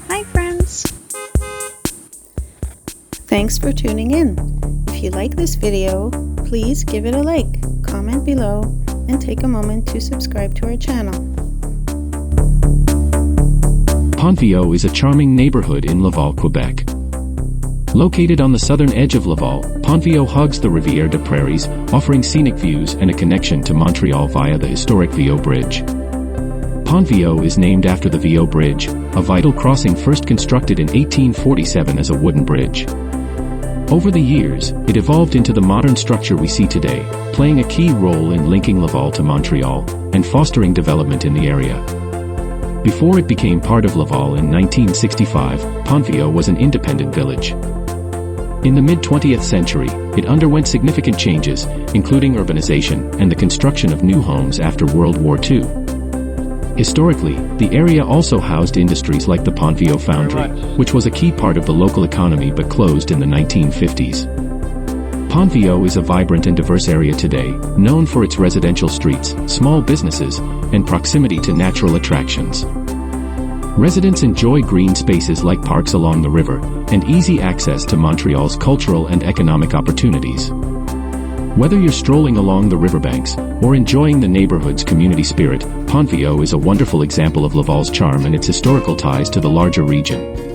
Hi friends! Thanks for tuning in. If you like this video, please give it a like, comment below, and take a moment to subscribe to our channel. Pont-Viau is a charming neighborhood in Laval, Quebec. Located on the southern edge of Laval, Pont-Viau hugs the Rivière de Prairies, offering scenic views and a connection to Montreal via the historic Viau Bridge. Pont-Viau is named after the Viau Bridge, a vital crossing first constructed in 1847 as a wooden bridge. Over the years, it evolved into the modern structure we see today, playing a key role in linking Laval to Montreal and fostering development in the area. Before it became part of Laval in 1965, Pont-Viau was an independent village. In the mid-20th century, it underwent significant changes, including urbanization and the construction of new homes after World War II. Historically, the area also housed industries like the Pont-Viau Foundry, which was a key part of the local economy but closed in the 1950s. Pont-Viau is a vibrant and diverse area today, known for its residential streets, small businesses, and proximity to natural attractions. Residents enjoy green spaces like parks along the river, and easy access to Montreal's cultural and economic opportunities. Whether you're strolling along the riverbanks, or enjoying the neighborhood's community spirit, Pont-Viau is a wonderful example of Laval's charm and its historical ties to the larger region.